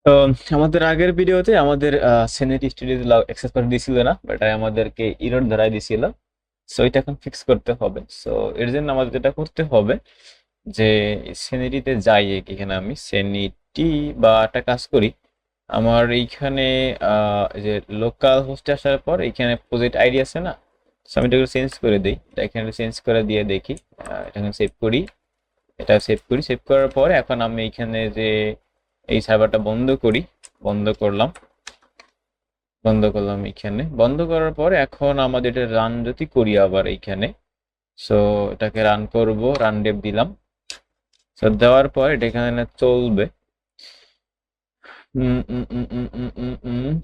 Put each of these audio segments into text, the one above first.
তো আমাদের আগের ভিডিওতে আমাদের সেনেট স্টুডিও অ্যাক্সেস করে দিছিল না, বাট আমাদেরকে এরর ধরাই দিছিল। সো এটা এখন ফিক্স করতে হবে। সো এর জন্য আমাদের যেটা করতে হবে যে সেনিটিতে যাই, এখানে আমি সেনিটি বা একটা কাজ করি। আমার এইখানে এই যে লোকাল হোস্টে আসার পর এইখানে প্রজেক্ট আইডি আছে না, সো আমি এটাকে চেঞ্জ করে দিই। এটা এখানে চেঞ্জ করে দিয়ে দেখি, এখানে সেভ করি। এটা সেভ করি, সেভ করার পরে এখন আমি এইখানে যে এই সার্ভারটা বন্ধ করি, বন্ধ করলাম। বন্ধ করলাম এইখানে, বন্ধ করার পরে এখন আমাদের এটা রান যদি করি আবার এইখানে, সো এটাকে রান করব, রান ডেভ দিলাম। সো দেওয়ার পর এটা এখানে চলবে। উম, উম, উম, উম, উম, উম, উম।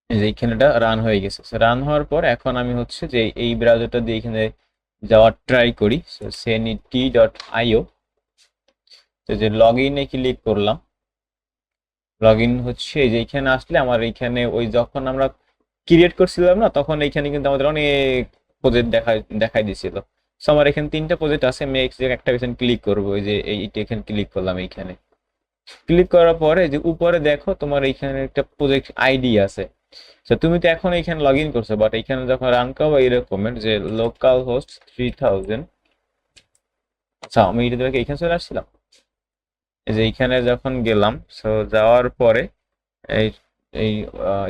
এই যে এইখানে এটা রান হয়ে গেছে। সো রান হওয়ার পর এখন আমি হচ্ছে যে এই ব্রাউজারটা দিয়ে এখানে যাওয়ার ট্রাই করি। সো sanity.io, তো যে লগ ইনে ক্লিক করলাম। লগ ইন হচ্ছে এই যে এখানে আসলে আমার এইখানে ওই যখন আমরা ক্রিয়েট করছিলাম না, তখন এইখানে কিন্তু আমাদের অনেক প্রজেক্ট দেখাই দিছিল। সো আমার এখানে 3টা প্রজেক্ট আছে, আমি একটা পেছনে ক্লিক করবো। এই যে এইটা এখানে ক্লিক করলাম। এইখানে ক্লিক করার পরে যে উপরে দেখো তোমার এইখানে একটা প্রজেক্ট আইডি আছে। তো তুমি তো এখন এইখানে লগ ইন করছো, বাট এইখানে যখন রান করবো এরকমের যে লোকাল হোস্ট 3000। আচ্ছা, আমি এটা দেখে এইখানে চলে আসছিলাম। এই যে এইখানে যখন গেলাম, সো যাওয়ার পরে এই এই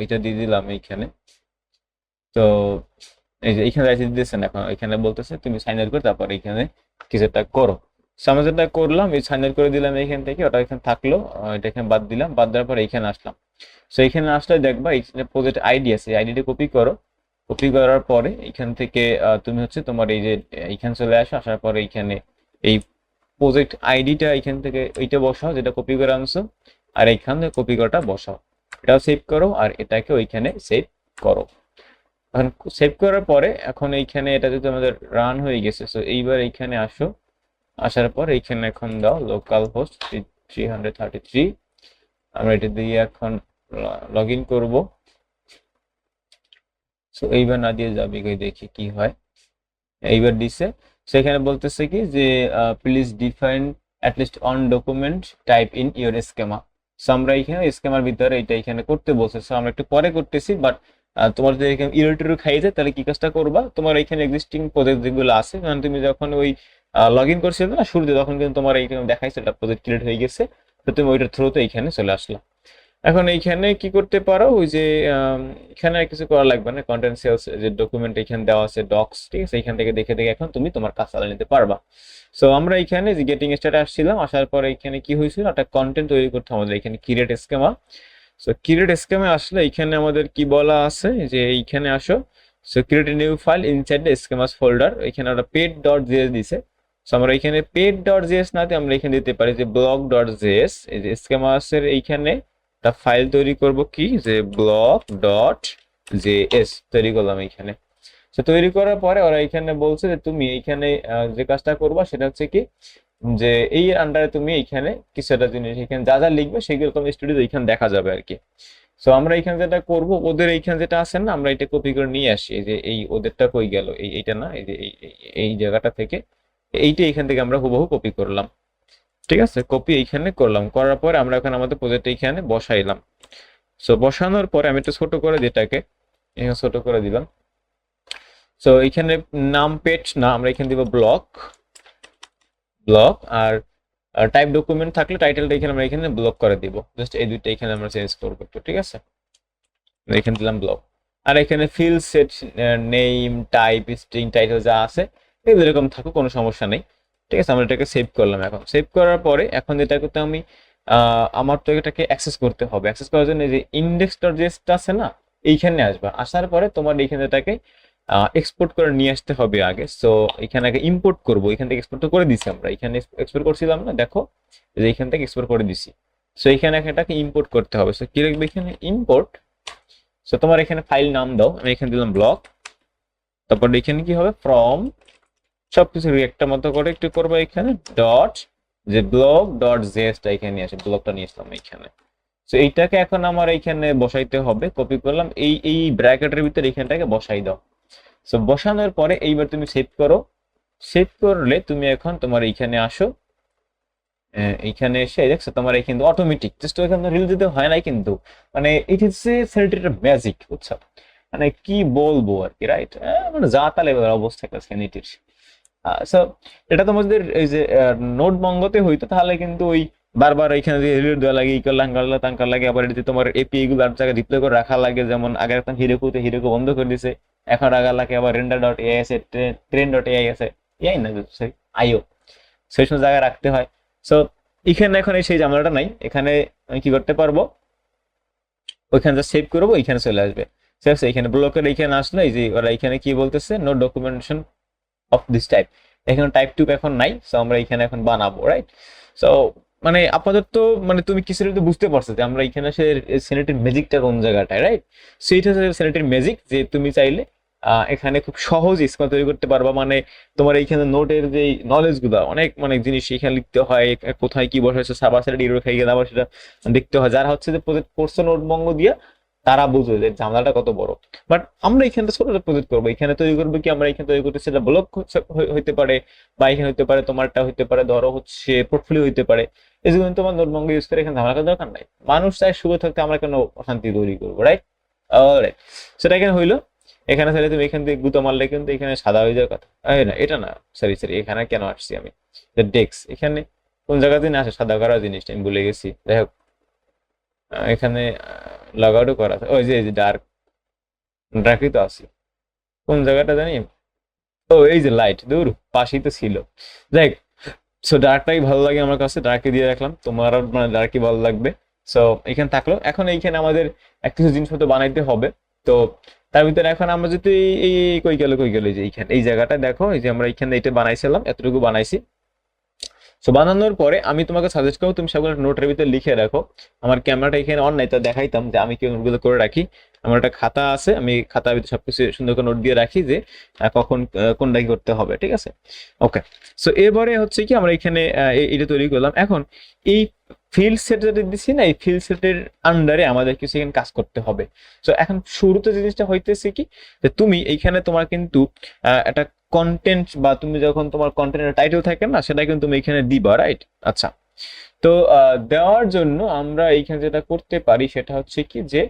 এটা দিয়ে দিলাম এইখানে। তো এই যে এখানে রাইট দিতেছেন, এখন এখানে বলতেছে তুমি সাইন আউট করে তারপর এখানে কিছু একটা করো। So, আমি যেটা করলাম, এই সাইন আউট করে দিলাম এখান থেকে, ওটা এখানে থাকলো। এটা এখানে বাদ দিলাম, বাদ দেওয়ার পর এখানে আসলাম। সো এখানে আসলে দেখবা এখানে প্রজেক্ট আইডি আছে, এই আইডিটা কপি করো। কপি করার পরে এখান থেকে তুমি হচ্ছে তোমার এই যে এইখানে চলে আসো, আসার পরে এইখানে এই প্রজেক্ট আইডিটা এখান থেকে এইটা বসাও যেটা কপি করে আনছো, আর এইখানে কপি করাটা বসাও। এটাও সেভ করো আর এটাকে ওইখানে সেভ করো। এখন সেভ করার পরে এখন এইখানে এটা যদি আমাদের রান হয়ে গেছে, সো এইবার এইখানে আসো। আসার পর এইখানে এখন দাও লোকাল হোস্ট 333। আমরা এটা দিয়ে এখন লগ ইন করবো। সো এইবার না দিয়ে যাবে, দেখি কি হয়। এইবার দিছে। সেখানে বলতেছে কি যে please define at least on document type in your schema. So আমরা এখানে স্কেমার ভিতরে এটা এখানে করতে বলছে। সো আমরা একটু পরে করতেছি, বাট তোমার যদি এখানে ইরর টিরর খাই যায় তাহলে কি কাজটা করবা, তোমার এখানে এক্সিস্টিং প্রজেক্ট যেগুলো আছে, কারণ তুমি যখন ওই লগ ইন করছিলে না শুরুতে, তখন কিন্তু তোমার এইখানে দেখাইছে একটা প্রজেক্ট ক্রিয়েট হয়ে গেছে। তো তুমি ওইটার থ্রুতে এইখানে চলে আসলা। এখন এইখানে কি করতে পারো, ওই যে এখানে আর কিছু করা লাগবে না, কন্টেন্ট সেলস যে ডকুমেন্ট এখানে দেওয়া আছে ডক্স, ঠিক আছে, এখান থেকে দেখে দেখে এখন তুমি তোমার কাজ চালিয়ে নিতে পারবা। সো আমরা এখানে যে গেটিং স্টার্টে আসছিলাম, আসার পরে এখানে কি হয়েছিল, একটা কন্টেন্ট তৈরি করতে হবে আমাদের এখানে ক্রিয়েট স্কেমা। সো ক্রিয়েট স্কেমে আসলে এখানে আমাদের কি বলা আছে যে এইখানে আসো। So create a new file inside the schemas folder, এখানে আমরা পেড ডট জেএস দিছে। সো আমরা এখানে পেড ডট জেএস না দিয়ে আমরা এখানে দিতে পারি যে ব্লক ডট জেএস। এই যে স্কেমাসের এইখানে একটা ফাইল তৈরি করব, কি যে ব্লক ডট জেএস তৈরি করলাম এইখানে। তো তৈরি করার পরে ওরা এখানে বলছে যে তুমি এইখানে যে কাজটা করবা সেটা হচ্ছে কি, যে এই আন্ডারে তুমি এইখানে কিছু একটা জিনিস এখানে যা যা লিখবে সেগুলো তোমার স্টুডিও এইখানে দেখা যাবে আর কি। সো আমরা এইখানে যেটা করব, ওদের এইখানে যেটা আছে না, আমরা এটা কপি করে নিয়ে আসি। এই যে এই ওদেরটা কই গেল, এইটা না, এই যে এই জায়গাটা থেকে এইটা এখান থেকে আমরা হুবহু কপি করলাম। ঠিক আছে, কপি এইখানে করলাম, করার পরে আমরা এখন আমাদের প্রজেক্ট এইখানে বসাইলাম। সো বসানোর পরে আমি একটু ছোট করে যেটাকে এখানে ছোট করে দিলাম। সো এখানে নাম পেট না, আমরা এখানে দিব ব্লক। ব্লক আর টাইপ ডকুমেন্ট থাকলে টাইটেলটা এখানে আমরা এখানে ব্লক করে দিব, জাস্ট এই দুইটা এখানে আমরা চেঞ্জ করবো একটু, ঠিক আছে। এখানে দিলাম ব্লক। আর এখানে field set name type string title যা আছে এগুলো এরকম থাকুক, কোনো সমস্যা নেই। ঠিক আছে, আমরা এটাকে সেভ করলাম। এখন সেভ করার পরে এখন যেটা করতে আমি আমার তো এটাকে অ্যাক্সেস করতে হবে। অ্যাক্সেস করার জন্য যে ইনডেক্স ডট জেএসটা আছে না, এইখানে আসবা। আসার পরে তোমার এইখানে এটাকে এক্সপোর্ট করে নিয়ে আসতে হবে আগে। সো এখানে আগে ইম্পোর্ট করবো, এখান থেকে এক্সপোর্ট তো করে দিছি আমরা, এখানে এক্সপোর্ট করছিলাম না, দেখো যে এখান থেকে এক্সপোর্ট করে দিছি। সো এখানে এটাকে ইম্পোর্ট করতে হবে। সো কি লিখবে এখানে, ইম্পোর্ট। সো তোমার এখানে ফাইল নাম দাও, আমি এখানে দিলাম ব্লক। তারপর এখানে কি হবে, ফ্রম সবকিছু একটা মতো করে একটু করবো এখানে ডট, যে ব্লক ডট জেএসটা এখানে নিয়ে আসে, ব্লকটা নিয়ে আসলাম এখানে। তো এইটাকে এখন আমার এইখানে বসাইতে হবে, কপি করলাম, এই ব্র্যাকেটের ভিতরে এইখানটাকে বসাই দাও। সো বসানোর পরে এইবার তুমি সেভ করো। সেভ করলে তুমি এখন তোমার এইখানে আসো। এইখানে এসে দেখছো তোমার এই কিন্তু অটোমেটিক জাস্ট ওইখানে রিল দিতে হয় নাই কিন্তু মানে it is a sanitary magic বুঝছো মানে কি বলবো আর কি রাইট মানে যা তা লেভেলের অবস্থা একটা স্যানিটির সো এটা তোমাদের এই যে নোট মঙ্গতে হইতো তাহলে কিন্তু ওই বারবার এখানে যে রিলোড দেওয়া লাগে ইকাল লাঙ্গাল্লা তাঙ্কার লাগে আবার এটাতে তোমার এপিআই গুলো আর জায়গায় ডিপ্লয় করে রাখা লাগে যেমন আগে রাখতাম হিরোকুতে হিরোকু বন্ধ করে দিছে এখন রাখা লাগে আবার রেন্ডার ডট এআই আছে ট্রেন ডট এআই আছে এআই না সরি আইও সেই সব জায়গায় রাখতে হয় সো এখানে এখন সেই ঝামেলাটা নাই এখানে আমি কি করতে পারবো ওইখানে যা সেভ করবো এখানে চলে আসবে ঠিক আছে এখানে ব্লকের এইখানে আসলে এই যে ওরা এখানে কি বলতেছে no documentation of this type এখানে টাইপ টুপ এখন নাই সো আমরা এখানে এখন বানাবো রাইট সো মানে আপাতত মানে তুমি কিছু তো বুঝতে পারছো যে আমরা এখানে সে সেনেটের ম্যাজিকটা কোন জায়গাটায় রাইট সেইটা হচ্ছে সেনেটের ম্যাজিক যে তুমি চাইলে এখানে খুব সহজ স্কিম তৈরি করতে পারবা মানে তোমার এইখানে নোটের যে নলেজ গুলো অনেক মানে জিনিস এখানে লিখতে হয় কোথায় কি বসাইছে সাবা সাইড ইরোর খাই গেলে আবার সেটা দেখতে হয় যারা হচ্ছে যে প্রজেক্ট করছে নোট বঙ্গ দিয়ে তারা বুঝবে যে ঝামেলাটা কত বড় বাট আমরা এখানে ছোট প্রজেক্ট করবো এখানে তৈরি করবো কি আমরা এখানে তৈরি করতে সেটা ব্লগ হইতে পারে বা এখানে হইতে পারে তোমারটা হইতে পারে ধরো হচ্ছে পোর্টফোলিও হইতে পারে এই জন্য তোমার নোটবঙ্গ ইউজ করে এখানে ঝামেলা করার দরকার নাই মানুষ চায় সুখে থাকতে আমরা কেন অশান্তি তৈরি করবো রাইট অলরাইট সেটা এখানে হইলো এখানে তাহলে তুমি এখান থেকে গুতো মারলে কিন্তু এখানে সাদা হয়ে যাওয়ার কথা না এটা না সরি সরি এখানে কেন আসছি আমি ডেক্স এখানে কোন জায়গাতে না আসে সাদা করার জিনিসটা আমি ভুলে গেছি যাই হোক এখানে লগ আউটও করা ওই যে ডার্ক ডার্কই তো আছে কোন জায়গাটা জানি ও এই যে লাইট দূর পাশেই তো ছিল যাই সো ডার্কটাই ভালো লাগে আমার কাছে ডার্কে দিয়ে রাখলাম তোমারও মানে ডার্কই ভালো লাগবে সো এখানে থাকলো এখন এইখানে আমাদের এক কিছু জিনিসপত্র বানাইতে হবে তো তার ভিতরে এখন আমরা যদি এই কই গেল এই যে এইখানে এই জায়গাটা দেখো এই যে আমরা এইখানে এটা বানাইছিলাম এতটুকু বানাইছি সো বানানোর পরে আমি তোমাকে সাজেস্ট করবো তুমি সবগুলো নোটের ভিতরে লিখে রাখো আমার ক্যামেরাটা এখানে অন নাই তো দেখাইতাম যে আমি কি নোটগুলো করে রাখি আমার একটা খাতা আছে আমি খাতার ভিতরে সবকিছু সুন্দর করে নোট দিয়ে রাখি যে কখন কোনটা কি করতে হবে ঠিক আছে ওকে সো এবারে হচ্ছে কি আমরা এখানে এটা তৈরি করলাম এখন এই ফিল্ড সেট যেটা দিচ্ছি না এই ফিল্ড সেটের আন্ডারে আমাদের কিছু এখানে কাজ করতে হবে তো এখন শুরুতে জিনিসটা হইতেছে কি যে তুমি এইখানে তোমার কিন্তু একটা কন্টেন্ট বা তুমি যখন তোমার কন্টেন্টের টাইটেল থাকে না সেটা কিন্তু তুমি এখানে দিবা রাইট আচ্ছা তো দেওয়ার জন্য আমরা এইখানে যেটা করতে পারি সেটা হচ্ছে কি যে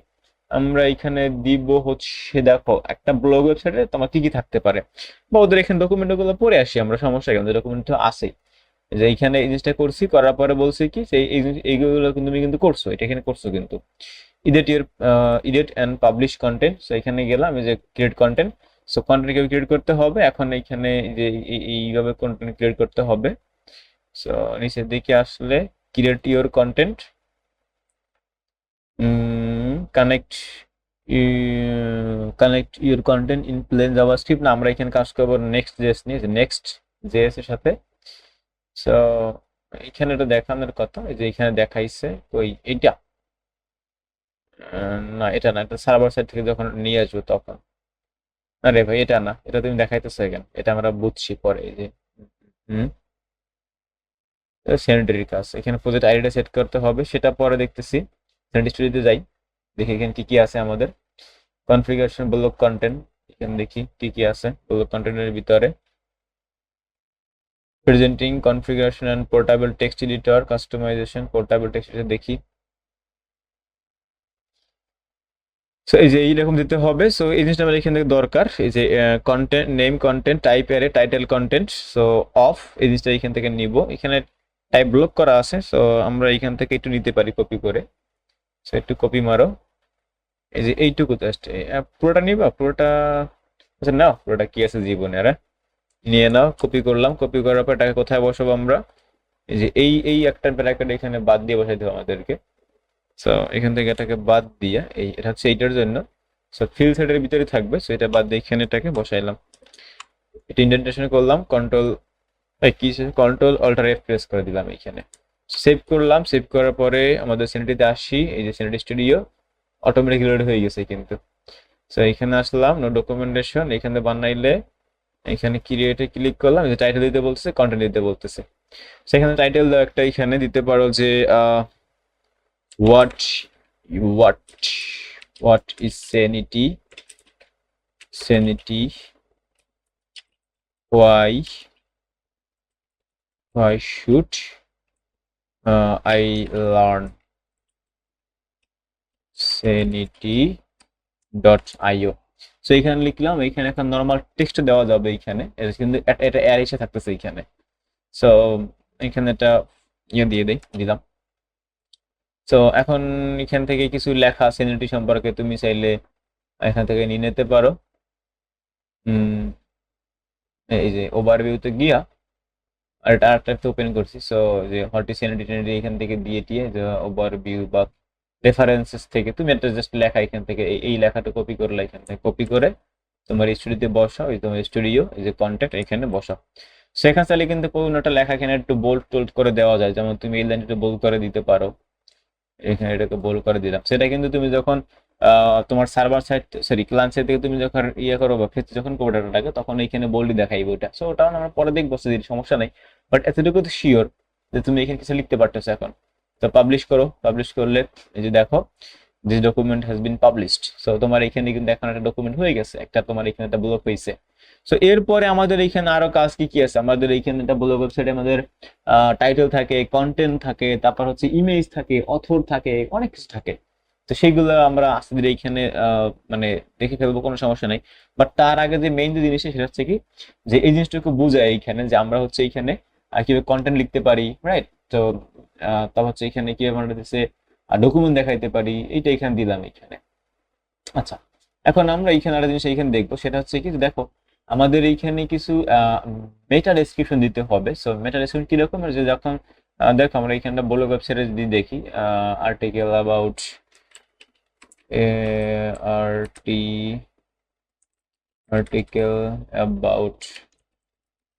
আমরা এখানে দিব হচ্ছে দেখো একটা ব্লগ ওয়েবসাইটে তোমার কি কি থাকতে পারে বা ওদের এখানে ডকুমেন্ট গুলো পড়ে আসি আমরা সমস্যা কেন ডকুমেন্ট তো আছে যে এইখানে এই জিনিসটা করছি করার পরে বলছি কি যে এইগুলো কিন্তু তুমি কিন্তু করছো এটা এখানে করছো কিন্তু edit and publish content so এখানে গেলাম এই যে ক্রিয়েট কন্টেন্ট সো কন্টেন্ট কিভাবে ক্রিয়েট করতে হবে এখন এইখানে যে এইভাবে কন্টেন্ট ক্রিয়েট করতে হবে সো নিচের দিকে আসলে create your content connect connect your content in plain JavaScript না আমরা এখানে কাজ করবো নেক্সট জেএস নিয়ে নেক্সট জেএস এর সাথে সো এখানে এটা দেখানোর কথা এই যে এখানে দেখাইছে ওই এইটা না এটা না এটা সার্ভার সাইড থেকে যখন নিয়ে আসবো তখন আরে ভাই এটা না এটা তুমি দেখাইতেছো কেন এটা আমরা বুঝছি পরে এই যে হুম স্যানিটারি কাজ এখানে প্রজেক্ট আইডিটা সেট করতে হবে সেটা পরে দেখতেছি স্যানিটারি স্টুডিওতে যাই দেখি এখানে কি কি আছে আমাদের কনফিগারেশন ব্লক কন্টেন্ট এখানে দেখি কি কি আছে ব্লক কন্টেন্টের ভিতরে presenting configuration and portable text editor customization portable text editor দেখি সো এই যে এইরকম দিতে হবে সো এই জিনিসটা আমাদের এখান থেকে দরকার এই যে content name content type array title content so of এই জিনিসটা এখান থেকে নিব এখানে টাইপ ব্লক করা আছে সো আমরা এখান থেকে একটু নিতে পারি কপি করে সো একটু কপি মারো এই যে এইটুকু জাস্ট পুরোটা নিবা পুরোটা আচ্ছা নাও পুরোটা কি আছে জীবনে আরে নিয়ে নাও কপি করলাম কপি করার পর এটাকে কোথায় বসাবো আমরা এই যে এই একটা ব্র্যাকেট এখানে বাদ দিয়ে বসাই দেবো আমাদেরকে সো এখান থেকে এটাকে বাদ দিয়ে এই এটা হচ্ছে এইটার জন্য সো ফিল সেটের ভিতরে থাকবে সো এটা বাদ দিয়ে এখানে এটাকে বসাইলাম এটা ইন্ডেন্টেশন করলাম কন্ট্রোল কি কন্ট্রোল অল্টার এফ প্রেস করে দিলাম এখানে সেভ করলাম সেভ করার পরে আমাদের সিনারিতে আসি এই যে সিনারি স্টুডিও অটোমেটিক লোড হয়ে গেছে কিন্তু সো এখানে আসলাম নো ডকুমেন্টেশন এখানে বানাইলে এখানে ক্রিয়েটে ক্লিক করলাম যে টাইটেল দিতে বলতেছে কন্টেন্ট দিতে বলতেছে সেখানে টাইটেল দাও একটা এখানে দিতে পারো যে what what what is sanity why should I learn sanity.io। So এখানে লিখলাম, এখানে একটা নর্মাল টেক্সট দেওয়া যাবে এখানে, কিন্তু এটা এর এসে থাকতেছে এখানে। সো এখানে একটা দিয়ে দিলাম। সো এখন এখান থেকে কিছু লেখা সেনিটি সম্পর্কে তুমি চাইলে এখান থেকে নিয়ে নিতে পারো। এই যে ওভারভিউতে গিয়া আর এটা আরেকটা ওপেন করছি। সো যে হোয়াট ইজ সেনিটি টেনিটি এখান থেকে দিয়ে টিয়ে যে ওভারভিউ বা রেফারেন্সেস থেকে তুমি একটা জাস্ট লেখা এখান থেকে এই লেখাটা কপি করলে, এখান থেকে কপি করে তোমার স্টুডিওতে বসাও, এই তোমার স্টুডিও এই যে কন্ট্যাক্ট এখানে বসাও। সেখানে চাইলে কিন্তু কোনো একটা লেখা এখানে একটু বোল্ড টোল্ড করে দেওয়া যায়, যেমন তুমি এই লাইনটা বোল্ড করে দিতে পারো, এখানে এটাকে বোল্ড করে দিলাম। সেটা কিন্তু তুমি যখন তোমার server side sorry client side থেকে তুমি যখন করো বা ফেস যখন করবে ডাটাটাকে, তখন এখানে বোল্ডই দেখাইবে ওটা। সো ওটাও আমরা পরে দেখবো, যদি সমস্যা নেই। বাট এতটুকু তো শিওর যে তুমি এখানে কিছু লিখতে পারতেছো এখন। তো পাবলিশ করো, পাবলিশ করলে এই যে দেখো this document has been published. So তোমার এখানে কিন্তু এখন একটা ডকুমেন্ট হয়ে গেছে, একটা তোমার এখানে একটা ব্লগ হয়েছে। সো এরপরে আমাদের এখানে আরো কাজ কি কি আছে, আমাদের এখানে একটা ব্লগ ওয়েবসাইটে আমাদের টাইটেল থাকে, কন্টেন্ট থাকে, তারপর হচ্ছে ইমেজ থাকে, অথর থাকে, অনেক কিছু থাকে। তো সেইগুলো আমরা আস্তে ধীরে এখানে মানে দেখে ফেলবো, কোনো সমস্যা নাই। বাট তার আগে যে মেইন যে জিনিসটা সেটা হচ্ছে কি, যে এই জিনিসটুকু বোঝায় এইখানে যে আমরা হচ্ছে এইখানে কিভাবে কন্টেন্ট লিখতে পারি, রাইট? তো তারপর হচ্ছে এখানে কিভাবে আমরা হচ্ছে ডকুমেন্ট দেখাইতে পারি, এইটা এখানে দিলাম এখানে। আচ্ছা, এখন আমরা এইখানে একটা জিনিস এইখানে দেখবো, সেটা হচ্ছে কি, দেখো আমাদের এইখানে কিছু মেটা ডেসক্রিপশন দিতে হবে। সো মেটা ডেসক্রিপশন কিরকম, যে যখন দেখো আমরা এইখানটা বলো ওয়েবসাইটে যদি দেখি article about article about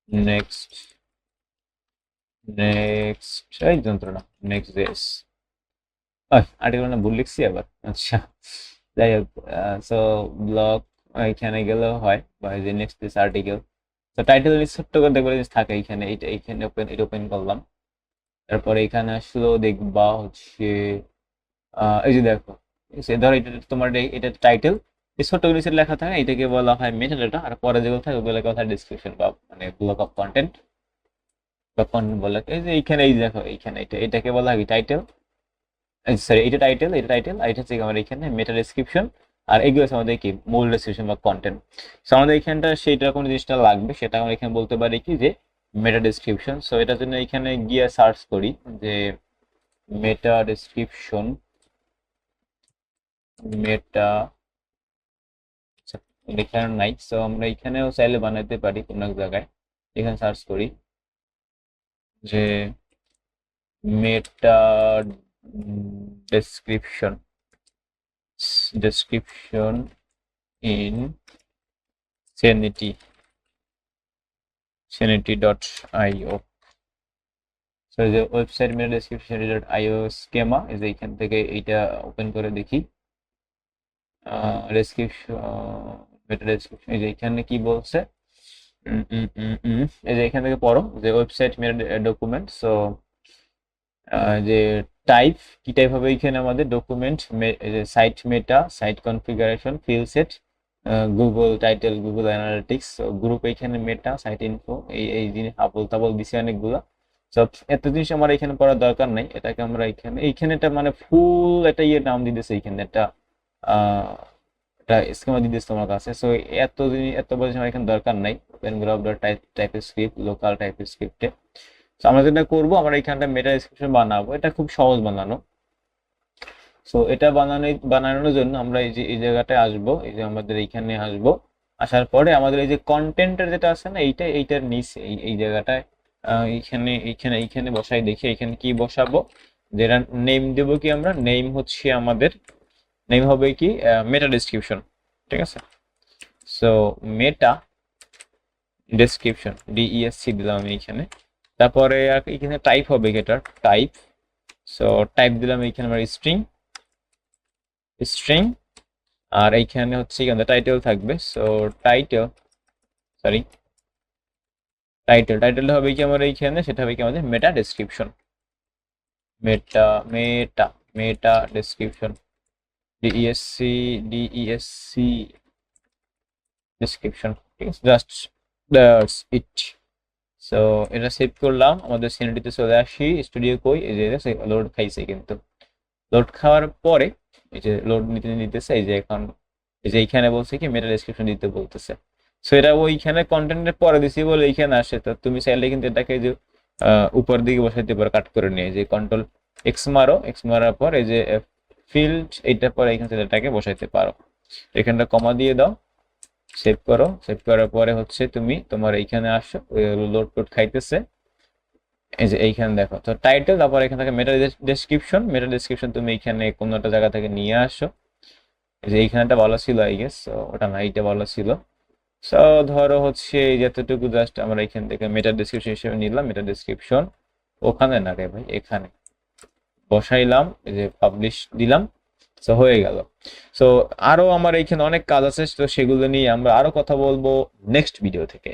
next এই যন্ত্রণা নেক্সট জেস আর্টিকেল না ভুল লিখছি আবার। আচ্ছা, যাই হোক, সো ব্লগ এখানে গেলেও হয়, বা যে নেক্সট দিস আর্টিকেল। তো টাইটেল ছোট্ট করে দেখবে জিনিস থাকে এইখানে, এইটা এইখানে ওপেন, এটা ওপেন করলাম। তারপরে এখানে আসলো দেখবা হচ্ছে এই যে দেখো, ধরো এটা তোমার এটা টাইটেল, এই ছোট্ট করে নিচে লেখা থাকে, এটাকে বলা হয় মেটা ডেটা। আর পরে যেগুলো থাকে ওগুলোকে বলা হয় ডিসক্রিপশন বা মানে ব্লক অফ কন্টেন্ট বা কন্টেন্ট বলা হয়। এই যে এইখানে এই দেখো এইখানে এটাকে বলা হয় টাইটেল, সরি এটা টাইটেল, এটা টাইটেল, আর এটা হচ্ছে আমার এখানে মেটা ডেসক্রিপশন। আর এগুলো হচ্ছে আমাদের কি মূল ডেসক্রিপশন বা কন্টেন্ট। সো আমাদের এখানটা সেইটা কোন জিনিসটা লাগবে, সেটা আমরা এখানে বলতে পারি কি যে মেটা ডেসক্রিপশন। সো এটার জন্য এখানে গিয়ে সার্চ করি যে মেটা ডেসক্রিপশন, মেটা এখানে নাই। সো আমরা এখানেও চাইলে বানাতে পারি কোনো এক জায়গায়। এখানে সার্চ করি যে মেটা description, description in sanity.io। So যে ওয়েবসাইট মেটা ডেসক্রিপশন ডট আইও স্কেমা, এই যে এখান থেকে এইটা ওপেন করে দেখি ডেসক্রিপশন, মেটা ডেসক্রিপশন, এই যে এখানে কি বলছে, এই যে এখান থেকে পড়ো যে ওয়েবসাইট মেটা ডকুমেন্ট। সো যে টাইপ কি টাইপ হবে এখানে আমাদের document, site meta, site configuration, field set, Google title, Google analytics, group এখানে মেটা, সাইট ইনফো, এই জিনিস আবল তাবল দিছে অনেকগুলো। সব এত জিনিস আমার এখানে পড়ার দরকার নাই, এটাকে আমরা এইখানে এটা মানে ফুল একটা ইয়ে নাম দিতেছে এইখানে একটা এটা স্কিমা দিতেছে তোমার কাছে। সো এত জিনিস এত বড় আমার এখানে দরকার নাই। Open graph dot type script, local type স্ক্রিপ্টে আমরা যেটা করবো, আমরা এখানটা মেটা ডেসক্রিপশন বানাবো, এটা খুব সহজ বানানো। সো এটা বানানোর জন্য আমরা এই যে এই জায়গাটায় আসবো, এই যে আমাদের এইখানে আসবো। আসার পরে আমাদের এই যে কন্টেন্টের যেটা আছে না, এইটার নিচে এই জায়গাটায় এইখানে এইখানে এইখানে বসাই, দেখি এখানে কি বসাবো, যেটা নেম দেবো কি, আমরা নেম হচ্ছে আমাদের নেম হবে কি মেটা ডেসক্রিপশন, ঠিক আছে? সো মেটা ডেসক্রিপশন ডিইএসসি দিলাম আমি এখানে। তারপরে এখানে টাইপ হবে এটার টাইপ। সো টাইপ দিলাম এইখানে আমার স্ট্রিং, স্ট্রিং। আর এইখানে হচ্ছে এখানে টাইটেল থাকবে। সো টাইটেল, সরি টাইটেলটা হবে কি আমার এইখানে, সেটা হবে কি আমাদের মেটা ডেসক্রিপশন, মেটা মেটা মেটা ডেসক্রিপশন ডিইএসসি, ডিইএসসি ডেসক্রিপশন, ঠিক আছে? Just that's it. সো এটা সেভ করলাম, আমাদের সিনারিতে চলে আসি, স্টুডিও কই, এই যে লোড খাইছে কিন্তু। লোড খাওয়ার পরে এই যে লোড নিতে নিতেছে, এই যে এখন এই যে এইখানে বলছে কি মেটা ডেসক্রিপশন দিতে বলতেছে। সো এটা ওইখানে কন্টেন্টের পরে দিছি বলে এইখানে আসে। তো তুমি চাইলে কিন্তু এটাকে যে উপর দিকে বসাইতে পারো, কাট করে নিয়ে যে কন্ট্রোল এক্স মারো, এক্স মারার পর এই যে ফিল্ড এইটার পরে এখান থেকে এটাকে বসাইতে পারো। এখানটা কমা দিয়ে দাও, সেভ করো। সেভ করার পরে হচ্ছে তুমি তোমার এইখানে আসো, লোড টোড খাইতেছে। এই যে এইখানে দেখো তো টাইটেল, তারপর এখান থেকে মেটা ডেসক্রিপশন, মেটা ডেসক্রিপশন তুমি এইখানে কোনো একটা জায়গা থেকে নিয়ে আসো। এই যে এইখানেটা ভালো ছিল আই গেস, ওটা না, এইটা ভালো ছিল। সো ধরো হচ্ছে এই যতটুকু জাস্ট আমরা এখান থেকে মেটা ডেসক্রিপশন হিসেবে নিলাম, মেটা ডেসক্রিপশন ওখানে না রে ভাই, এখানে বসাইলাম, এই যে পাবলিশ দিলাম। সো হয়ে গেল। সো আরো আমার এইখানে অনেক কাজ আছে, তো সেগুলো নিয়ে আমরা আরো কথা বলবো নেক্সট ভিডিও থেকে।